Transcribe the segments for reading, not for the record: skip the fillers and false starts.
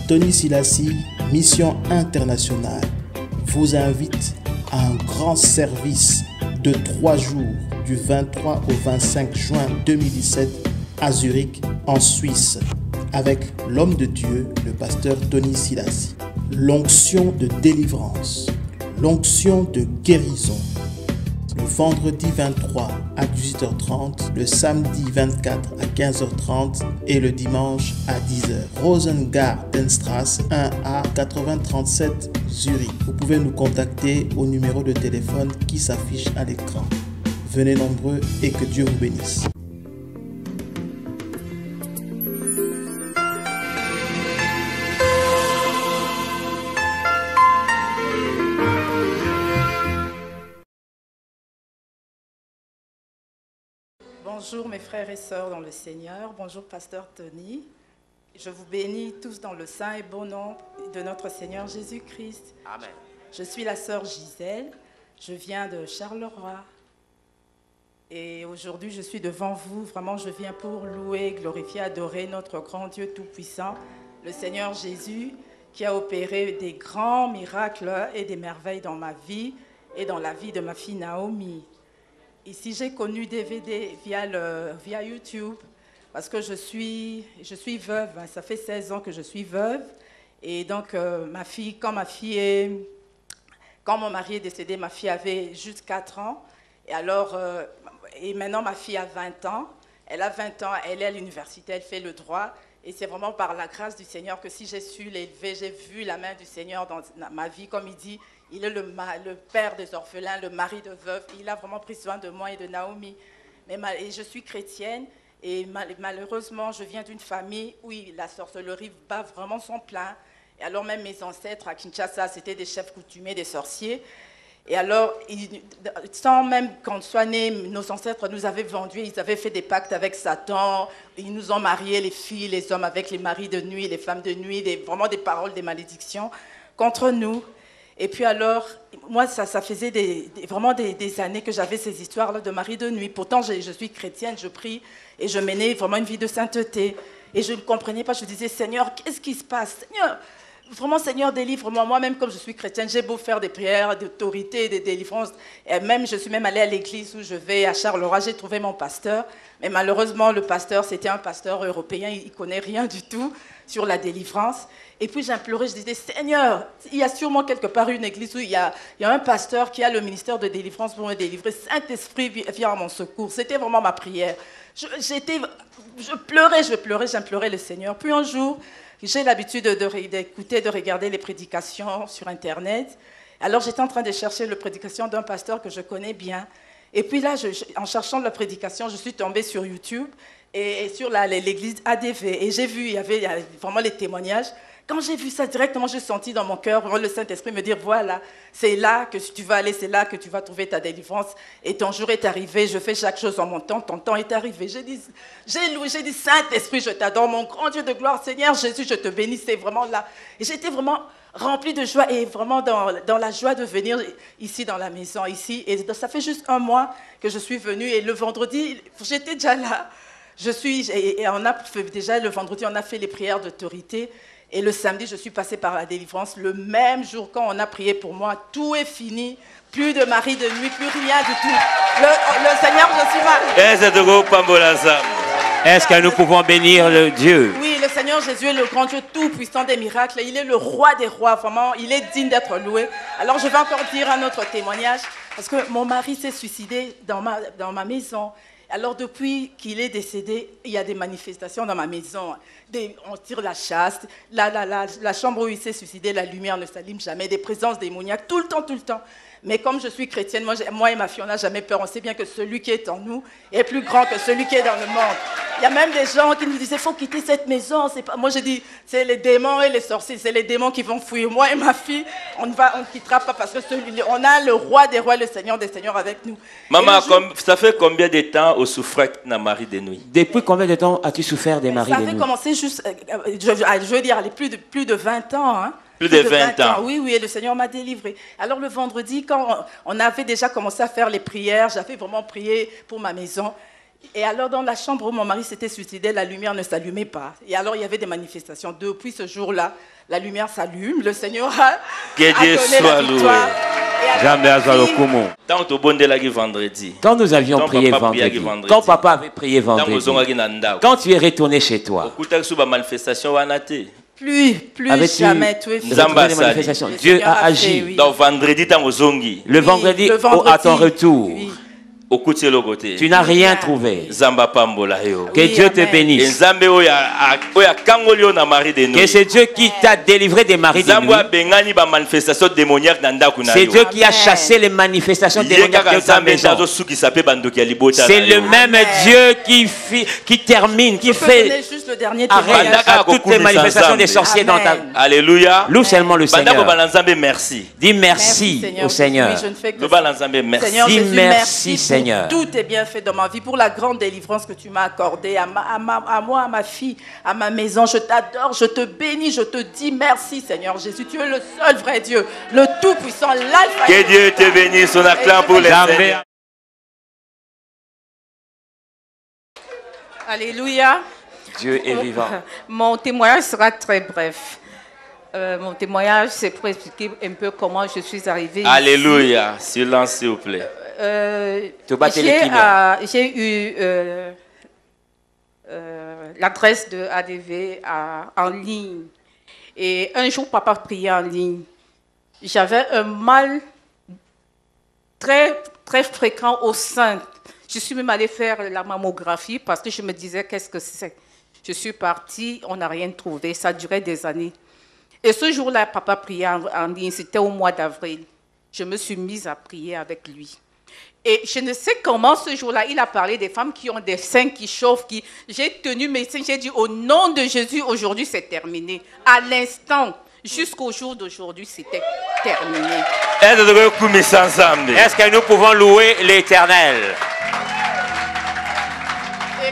Tony Silassi, Mission Internationale, vous invite à un grand service de 3 jours du 23 au 25 juin 2017 à Zurich, en Suisse, avec l'homme de Dieu, le pasteur Tony Silassi. L'onction de délivrance, l'onction de guérison. Le vendredi 23 à 18h30, le samedi 24 à 15h30 et le dimanche à 10h. Rosengartenstrasse 1A 8037 Zurich. Vous pouvez nous contacter au numéro de téléphone qui s'affiche à l'écran. Venez nombreux et que Dieu vous bénisse. Bonjour mes frères et sœurs dans le Seigneur, bonjour pasteur Tony. Je vous bénis tous dans le saint et beau nom de notre Seigneur Jésus-Christ. Amen. Je suis la sœur Gisèle, je viens de Charleroi. Et aujourd'hui je suis devant vous, vraiment je viens pour louer, glorifier, adorer notre grand Dieu tout-puissant, le Seigneur Jésus, qui a opéré des grands miracles et des merveilles dans ma vie et dans la vie de ma fille Naomi. Ici, j'ai connu DVD via YouTube parce que je suis veuve. Ça fait 16 ans que je suis veuve. Et donc, quand mon mari est décédé, ma fille avait juste 4 ans. Et alors, et maintenant, ma fille a 20 ans. Elle a 20 ans, elle est à l'université, elle fait le droit. Et c'est vraiment par la grâce du Seigneur que si j'ai su l'élever, j'ai vu la main du Seigneur dans ma vie, comme il dit. Il est le père des orphelins, le mari de veuve. Il a vraiment pris soin de moi et de Naomi. Et je suis chrétienne et malheureusement, je viens d'une famille où la sorcellerie bat vraiment son plein. Et alors même mes ancêtres à Kinshasa, c'était des chefs coutumiers, des sorciers. Et alors, sans même qu'on soit nés, nos ancêtres nous avaient vendus, ils avaient fait des pactes avec Satan. Ils nous ont mariés, les filles, les hommes, avec les maris de nuit, les femmes de nuit, vraiment des paroles, des malédictions contre nous. Et puis alors, moi, ça faisait vraiment des années que j'avais ces histoires-là de mari de nuit. Pourtant, je suis chrétienne, je prie et je menais vraiment une vie de sainteté. Et je ne comprenais pas, je disais, Seigneur, qu'est-ce qui se passe? Seigneur, vraiment, Seigneur, délivre-moi. Moi-même, comme je suis chrétienne, j'ai beau faire des prières d'autorité, des délivrances. Et même, je suis même allée à l'église où je vais à Charleroi, j'ai trouvé mon pasteur. Mais malheureusement, le pasteur, c'était un pasteur européen, il ne connaît rien du tout sur la délivrance. Et puis j'implorais, je disais, Seigneur, il y a sûrement quelque part une église où il y a un pasteur qui a le ministère de délivrance pour me délivrer. Saint-Esprit, viens à mon secours. C'était vraiment ma prière. Je pleurais, j'implorais le Seigneur. Puis un jour, j'ai l'habitude d'écouter, de regarder les prédications sur Internet. Alors j'étais en train de chercher la prédication d'un pasteur que je connais bien. Et puis là, en cherchant la prédication, je suis tombée sur YouTube et sur l'église ADV. Et j'ai vu, il y avait vraiment les témoignages. Quand j'ai vu ça, directement, j'ai senti dans mon cœur le Saint-Esprit me dire, voilà, c'est là que tu vas aller, c'est là que tu vas trouver ta délivrance. Et ton jour est arrivé, je fais chaque chose en mon temps, ton temps est arrivé. J'ai dit, Saint-Esprit, je t'adore, mon grand Dieu de gloire, Seigneur Jésus, je te bénis, c'est vraiment là. Et j'étais vraiment remplie de joie et vraiment dans la joie de venir ici dans la maison, ici. Et ça fait juste 1 mois que je suis venue et le vendredi, j'étais déjà là. Et on a fait, déjà le vendredi, on a fait les prières d'autorité. Et le samedi, je suis passée par la délivrance. Le même jour, quand on a prié pour moi, tout est fini. Plus de mari de nuit, plus rien du tout. Le Seigneur, je suis mal. Est-ce que nous pouvons bénir le Dieu? Oui, le Seigneur Jésus est le grand Dieu tout-puissant des miracles. Il est le roi des rois, vraiment. Il est digne d'être loué. Alors, je vais encore dire un autre témoignage. Parce que mon mari s'est suicidé dans ma maison. Alors, depuis qu'il est décédé, il y a des manifestations dans ma maison. On tire la chasse. La chambre où il s'est suicidé, la lumière ne s'allume jamais. Des présences démoniaques, tout le temps, tout le temps. Mais comme je suis chrétienne, moi et ma fille, on n'a jamais peur. On sait bien que celui qui est en nous est plus grand que celui qui est dans le monde. Il y a même des gens qui nous disaient, il faut quitter cette maison. Moi, je dis, c'est les démons et les sorciers. C'est les démons qui vont fuir. Moi et ma fille, on ne quittera pas parce que on a le roi des rois, le Seigneur des seigneurs avec nous. Maman, ça fait combien de temps au souffrait dans Marie de nuit? Depuis combien de temps as-tu souffert des maris de nuit? Ça avait commencé juste, je veux dire, plus de 20 ans. Hein. Plus de 20 ans. Oui, et le Seigneur m'a délivré. Alors le vendredi, quand on avait déjà commencé à faire les prières, j'avais vraiment prié pour ma maison. Et alors, dans la chambre où mon mari s'était suicidé, la lumière ne s'allumait pas. Et alors, il y avait des manifestations. Depuis ce jour-là, la lumière s'allume. Le Seigneur a donné la victoire. Quand nous avions prié vendredi, quand papa avait prié vendredi, quand tu es retourné chez toi, plus jamais tu es fait. Dieu a agi. Oui. Le vendredi, à ton retour, tu n'as rien trouvé. Que Dieu te bénisse. Que c'est Dieu qui t'a délivré des maris de nuit. C'est Dieu qui a chassé les manifestations démoniaques de ta maison. C'est le même Dieu qui termine, qui fait arrêt à toutes les manifestations des sorciers dans ta vie. Alléluia. Loue seulement le Seigneur. Merci. Dis merci au Seigneur. Dis merci Seigneur. Tout est bien fait dans ma vie, pour la grande délivrance que tu m'as accordée, à moi, à ma fille, à ma maison. Je t'adore, je te bénis, je te dis merci Seigneur Jésus. Tu es le seul vrai Dieu, le Tout-Puissant, l'Alpha. Que Dieu te bénisse, on acclame pour les Amen. Alléluia. Dieu est vivant. Mon témoignage sera très bref. Mon témoignage, c'est pour expliquer un peu comment je suis arrivée. Alléluia. Silence, s'il vous plaît. J'ai eu l'adresse de ADV en ligne. Et un jour, papa priait en ligne. J'avais un mal très, très fréquent au sein. Je suis même allée faire la mammographie parce que je me disais, qu'est-ce que c'est? Je suis partie, on n'a rien trouvé. Ça durait des années. Et ce jour-là, papa priait en ligne. C'était au mois d'avril. Je me suis mise à prier avec lui. Et je ne sais comment ce jour-là, il a parlé des femmes qui ont des seins qui chauffent. J'ai tenu mes seins, j'ai dit au nom de Jésus, aujourd'hui c'est terminé. À l'instant, jusqu'au jour d'aujourd'hui, c'était terminé. Est-ce que nous pouvons louer l'Éternel? Et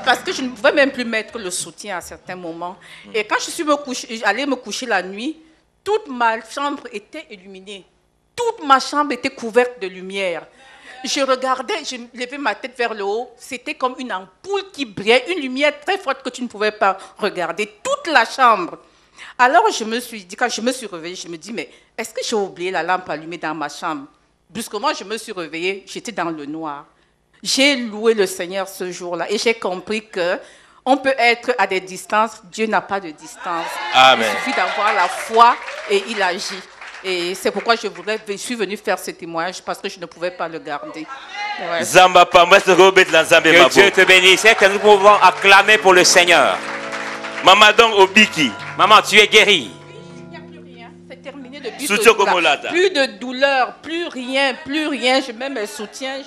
parce que je ne pouvais même plus mettre le soutien à certains moments. Et quand je suis allée me coucher la nuit, toute ma chambre était illuminée. Toute ma chambre était couverte de lumière. Je regardais, je levais ma tête vers le haut. C'était comme une ampoule qui brillait, une lumière très forte que tu ne pouvais pas regarder. Toute la chambre. Alors je me suis dit, quand je me suis réveillée, je me dis, mais est-ce que j'ai oublié la lampe allumée dans ma chambre? Brusquement, je me suis réveillée, j'étais dans le noir. J'ai loué le Seigneur ce jour-là et j'ai compris que on peut être à des distances, Dieu n'a pas de distance. Amen. Il suffit d'avoir la foi et il agit. Et c'est pourquoi je suis venue faire ce témoignage parce que je ne pouvais pas le garder. Ouais. Que Dieu te bénisse et que nous pouvons acclamer pour le Seigneur. Maman donc Obiki. Maman, tu es guérie. Il n'y a plus rien. C'est terminé depuis. Plus de douleur, plus rien. Je mets mes soutiens.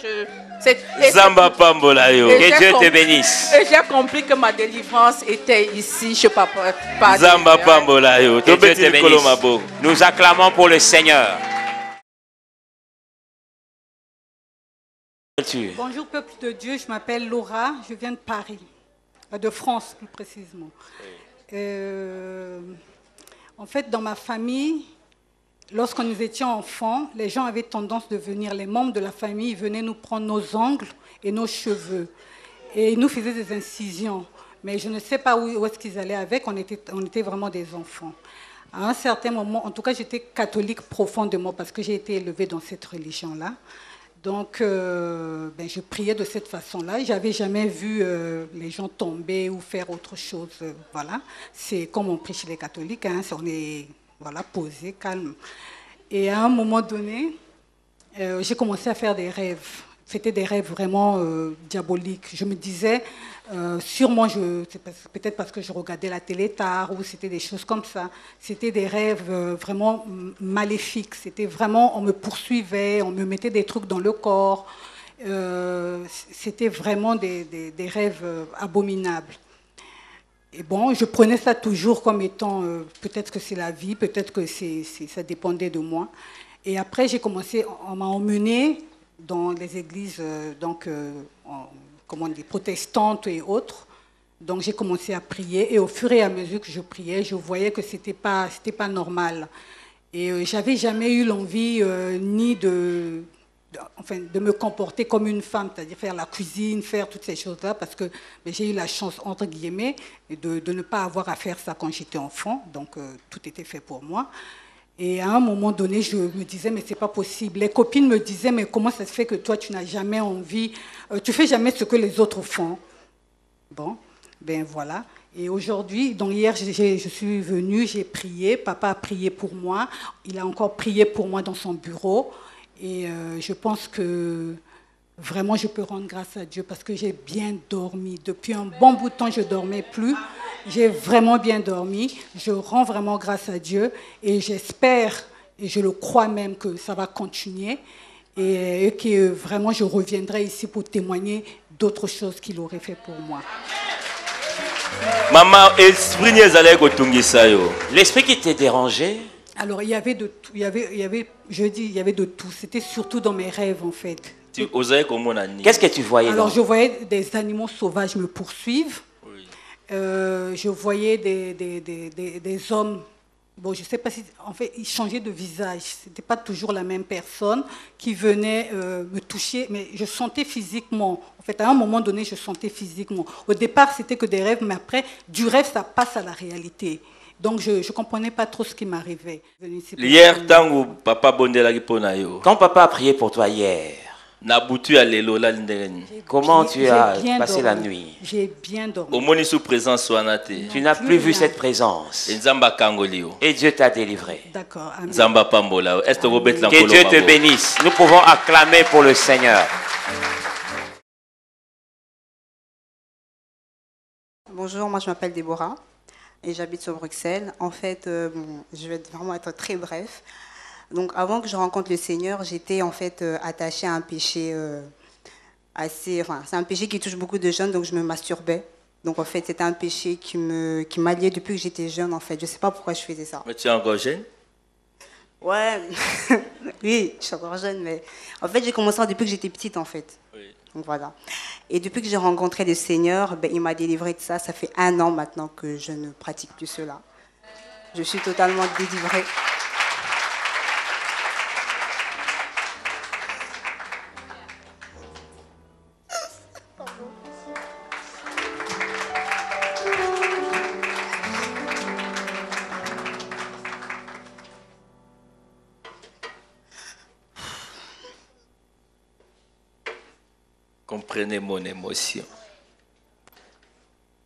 Zamba Pambolayo. Que Dieu te bénisse. Et j'ai compris que ma délivrance était ici. Je ne peux pas. Zamba Pambolayo. Que Dieu te bénisse. Nous acclamons pour le Seigneur. Bonjour peuple de Dieu, je m'appelle Laura, je viens de Paris, de France plus précisément. En fait, dans ma famille, lorsque nous étions enfants, les gens avaient tendance de venir, les membres de la famille venaient nous prendre nos ongles et nos cheveux. Et ils nous faisaient des incisions. Mais je ne sais pas où est-ce qu'ils allaient avec, on était vraiment des enfants. À un certain moment, en tout cas, j'étais catholique profondément parce que j'ai été élevée dans cette religion-là. Donc, je priais de cette façon-là. Je n'avais jamais vu les gens tomber ou faire autre chose. Voilà. C'est comme on prie chez les catholiques, hein, on est posé, calme. Et à un moment donné, j'ai commencé à faire des rêves. C'était des rêves vraiment diaboliques. Je me disais, sûrement, c'est peut-être parce que je regardais la télé tard ou c'était des choses comme ça. C'était des rêves vraiment maléfiques. C'était vraiment, on me poursuivait, on me mettait des trucs dans le corps. C'était vraiment des rêves abominables. Et bon, je prenais ça toujours comme étant, peut-être que c'est la vie, peut-être que ça dépendait de moi. Et après, j'ai commencé, on m'a emmenée dans les églises protestantes et autres. Donc j'ai commencé à prier et au fur et à mesure que je priais, je voyais que c'était pas normal. Et j'avais jamais eu l'envie ni de de me comporter comme une femme, c'est-à-dire faire la cuisine, faire toutes ces choses-là, parce que j'ai eu la chance, entre guillemets, de ne pas avoir à faire ça quand j'étais enfant, donc tout était fait pour moi. Et à un moment donné, je me disais, mais c'est pas possible. Les copines me disaient, mais comment ça se fait que toi, tu n'as jamais envie, tu fais jamais ce que les autres font. Bon, ben voilà. Et aujourd'hui, donc hier, je suis venue, j'ai prié, papa a prié pour moi, il a encore prié pour moi dans son bureau. Et je pense que vraiment, je peux rendre grâce à Dieu parce que j'ai bien dormi. Depuis un bon bout de temps, je ne dormais plus. J'ai vraiment bien dormi. Je rends vraiment grâce à Dieu. Et j'espère, et je le crois même, que ça va continuer. Et que vraiment, je reviendrai ici pour témoigner d'autres choses qu'il aurait fait pour moi. Maman, l'esprit qui t'est dérangé? Alors, il y avait de tout. Il y avait de tout. C'était surtout dans mes rêves, en fait. Qu'est-ce que tu voyais? Alors, je voyais des animaux sauvages me poursuivre. Oui. Je voyais des hommes. Bon, je ne sais pas si... En fait, ils changeaient de visage. Ce n'était pas toujours la même personne qui venait me toucher, mais je sentais physiquement. En fait, à un moment donné, je sentais physiquement. Au départ, c'était que des rêves, mais après, du rêve, ça passe à la réalité. Donc, je ne comprenais pas trop ce qui m'arrivait. Hier, quand papa a prié pour toi hier, comment tu as passé la nuit? J'ai bien dormi. Tu n'as plus vu cette présence. Et Dieu t'a délivré. D'accord. Que Dieu te bénisse. Nous pouvons acclamer pour le Seigneur. Bonjour, moi je m'appelle Déborah. Et j'habite sur Bruxelles. En fait, je vais vraiment être très bref. Donc, avant que je rencontre le Seigneur, j'étais en fait attachée à un péché assez... Enfin, c'est un péché qui touche beaucoup de jeunes, donc je me masturbais. Donc, en fait, c'était un péché qui m'alliait depuis que j'étais jeune, en fait. Je ne sais pas pourquoi je faisais ça. Mais tu es encore jeune? Ouais, oui, je suis encore jeune, mais... En fait, j'ai commencé depuis que j'étais petite, en fait. Oui. Donc, voilà. Et depuis que j'ai rencontré le Seigneur, il m'a délivré de ça. Ça fait 1 an maintenant que je ne pratique plus cela. Je suis totalement délivrée. Comprenez mon émotion.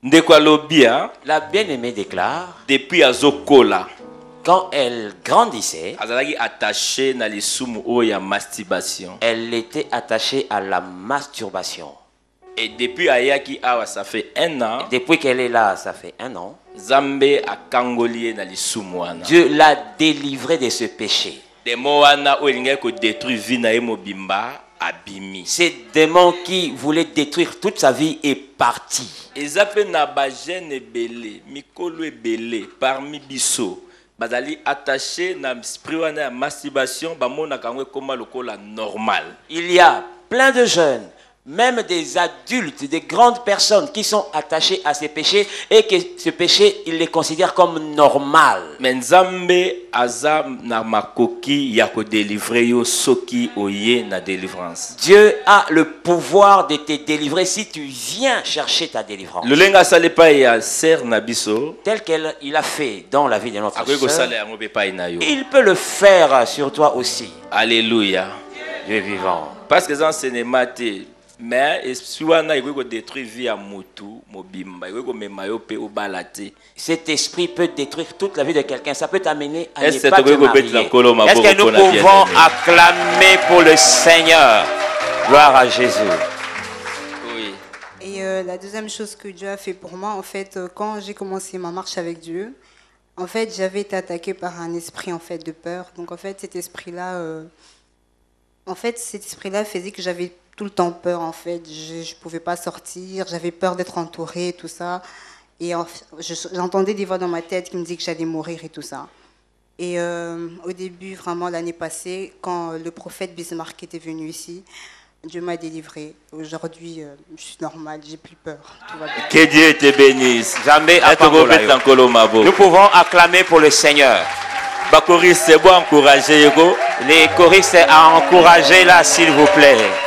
La bien-aimée déclare, depuis Azokola, quand elle grandissait, elle était attachée à la masturbation. Et depuis Ayaki Awa, ça fait 1 an. Depuis qu'elle est là, ça fait 1 an. Zambé a Kangolié na Dieu l'a délivré de ce péché. Ces démons qui voulaient détruire toute sa vie est parti. Parmi biso, bazali attaché na spiriwana masturbation, bamona kangwe koma lokola normal. Il y a plein de jeunes, même des adultes, des grandes personnes qui sont attachées à ces péchés et que ce péché, ils les considèrent comme normal. Mais Nzambe azam na makoki ya ko délivrer yo soki oye na délivrance. Dieu a le pouvoir de te délivrer si tu viens chercher ta délivrance. Le lenga salepa ya ser na biso, tel qu'il a fait dans la vie de notre sœur, il peut le faire sur toi aussi. Alléluia. Dieu est vivant. Parce que ça, ce n'est pas mais esprit wana iko détruire vie à mutu mobimba iko memayo pe obalate. Cet esprit peut détruire toute la vie de quelqu'un. Ça peut t'amener à ne pas te marier. Est-ce que nous pouvons acclamer pour le Seigneur? Gloire à Jésus. Oui. Et la deuxième chose que Dieu a fait pour moi, en fait, quand j'ai commencé ma marche avec Dieu, en fait, j'avais été attaquée par un esprit en fait de peur. Donc en fait, cet esprit-là, faisait que j'avais tout le temps peur en fait. Je ne pouvais pas sortir, j'avais peur d'être entourée, tout ça. Et j'entendais des voix dans ma tête qui me disaient que j'allais mourir et tout ça. Et au début, vraiment l'année passée, quand le prophète Bismarck était venu ici, Dieu m'a délivré. Aujourd'hui, je suis normale, j'ai plus peur. Tout va bien. Que Dieu te bénisse. Jamais à Nous pouvons acclamer pour le Seigneur. Les choristes, à encourager là, s'il vous plaît.